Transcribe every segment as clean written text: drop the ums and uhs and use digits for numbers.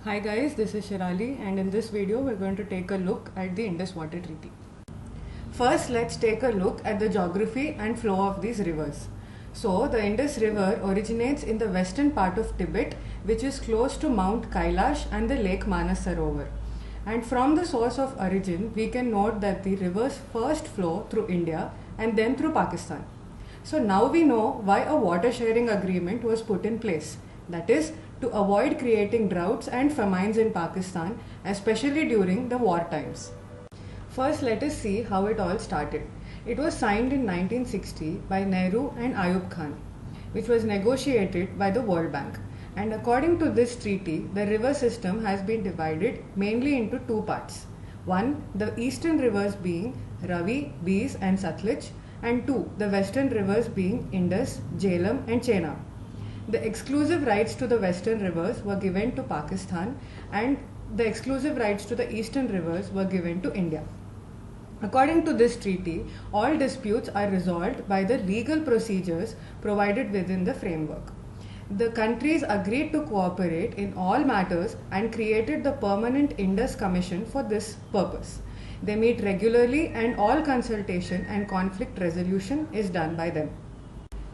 Hi guys, this is Shirali, and in this video we're going to take a look at the Indus Water Treaty. First, let's take a look at the geography and flow of these rivers. So, the Indus River originates in the western part of Tibet, which is close to Mount Kailash and the Lake Manas Sarovar. And from the source of origin, we can note that the rivers first flow through India and then through Pakistan. So now we know why a water sharing agreement was put in place. That is, to avoid creating droughts and famines in Pakistan, especially during the war times. First, let us see how it all started. It was signed in 1960 by Nehru and Ayub Khan, which was negotiated by the World Bank. And according to this treaty, the river system has been divided mainly into two parts. One, the eastern rivers being Ravi, Beas and Satluj, and two, the western rivers being Indus, Jhelum and Chenab. The exclusive rights to the western rivers were given to Pakistan and the exclusive rights to the eastern rivers were given to India. According to this treaty, all disputes are resolved by the legal procedures provided within the framework. The countries agreed to cooperate in all matters and created the Permanent Indus Commission for this purpose. They meet regularly and all consultation and conflict resolution is done by them.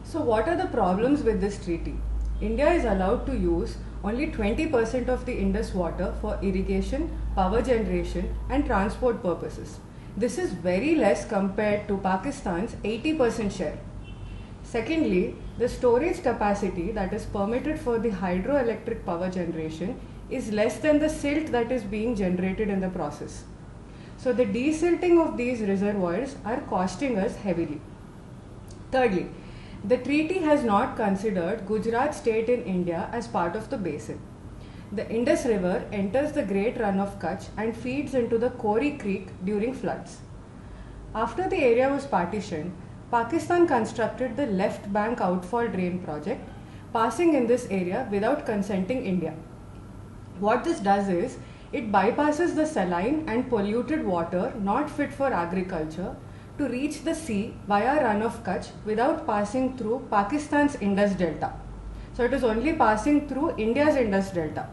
So what are the problems with this treaty? India is allowed to use only 20% of the Indus water for irrigation, power generation and transport purposes. This is very less compared to Pakistan's 80% share. Secondly, the storage capacity that is permitted for the hydroelectric power generation is less than the silt that is being generated in the process. So the desilting of these reservoirs are costing us heavily. Thirdly, the treaty has not considered Gujarat state in India as part of the basin. The Indus River enters the Great Run of Kutch and feeds into the Kori Creek during floods. After the area was partitioned, Pakistan constructed the left bank outfall drain project, passing in this area without consenting India. What this does is, it bypasses the saline and polluted water not fit for agriculture to reach the sea via Run of Kutch without passing through Pakistan's Indus Delta. So it is only passing through India's Indus Delta.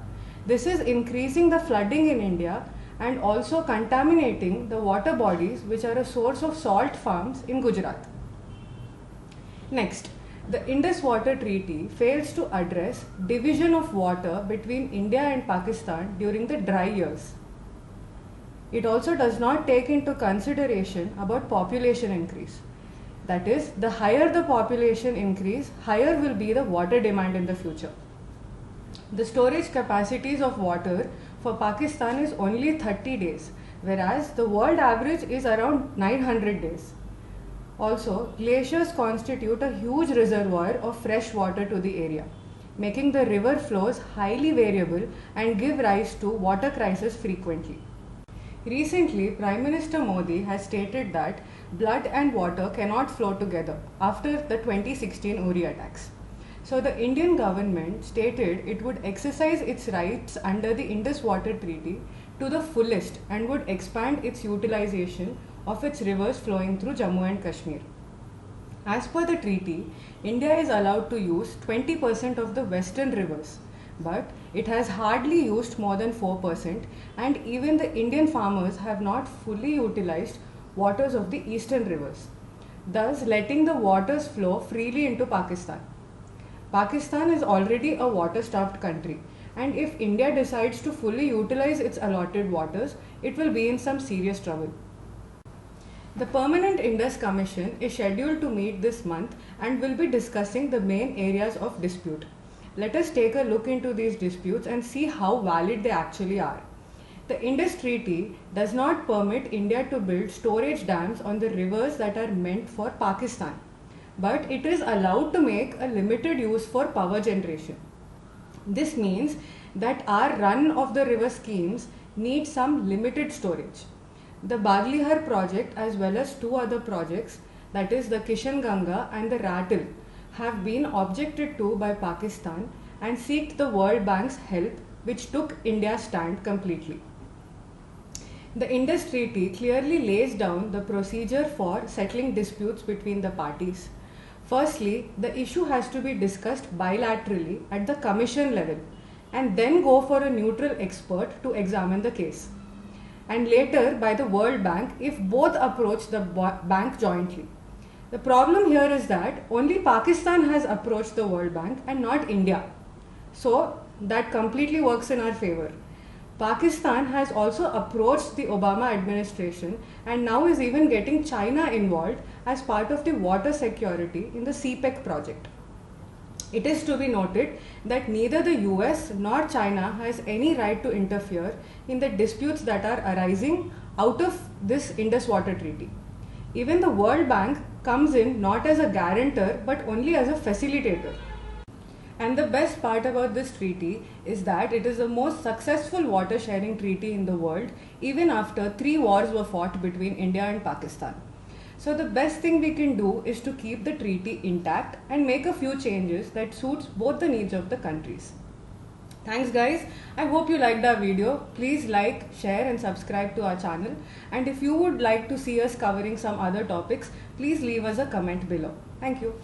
This is increasing the flooding in India and also contaminating the water bodies which are a source of salt farms in Gujarat. Next, the Indus Water Treaty fails to address division of water between India and Pakistan during the dry years. It also does not take into consideration about population increase. That is, the higher the population increase, higher will be the water demand in the future. The storage capacities of water for Pakistan is only 30 days, whereas the world average is around 900 days. Also, glaciers constitute a huge reservoir of fresh water to the area, making the river flows highly variable and give rise to water crisis frequently. Recently, Prime Minister Modi has stated that blood and water cannot flow together after the 2016 Uri attacks. So the Indian government stated it would exercise its rights under the Indus Water Treaty to the fullest and would expand its utilization of its rivers flowing through Jammu and Kashmir. As per the treaty, India is allowed to use 20% of the western rivers, but it has hardly used more than 4%, and even the Indian farmers have not fully utilized waters of the eastern rivers, thus letting the waters flow freely into Pakistan. Pakistan is already a water-starved country, and if India decides to fully utilize its allotted waters, it will be in some serious trouble. The Permanent Indus Commission is scheduled to meet this month and will be discussing the main areas of dispute. Let us take a look into these disputes and see how valid they actually are. The Indus Treaty does not permit India to build storage dams on the rivers that are meant for Pakistan, but it is allowed to make a limited use for power generation. This means that our run of the river schemes need some limited storage. The Baglihar project as well as two other projects, that is the Kishan Ganga and the Ratil, have been objected to by Pakistan and seeked the World Bank's help, which took India's stand completely. The Indus Treaty clearly lays down the procedure for settling disputes between the parties. Firstly, the issue has to be discussed bilaterally at the Commission level. and then go for a neutral expert to examine the case, and later by the World Bank if both approach the bank jointly. The problem here is that only Pakistan has approached the World Bank and not India. So that completely works in our favor. Pakistan has also approached the Obama administration and now is even getting China involved as part of the water security in the CPEC project. It is to be noted that neither the US nor China has any right to interfere in the disputes that are arising out of this Indus Water Treaty. Even the World Bank comes in not as a guarantor but only as a facilitator. And the best part about this treaty is that it is the most successful water sharing treaty in the world, even after 3 wars were fought between India and Pakistan. So the best thing we can do is to keep the treaty intact and make a few changes that suits both the needs of the countries. Thanks guys. I hope you liked our video. Please like, share and subscribe to our channel. And if you would like to see us covering some other topics, please leave us a comment below. Thank you.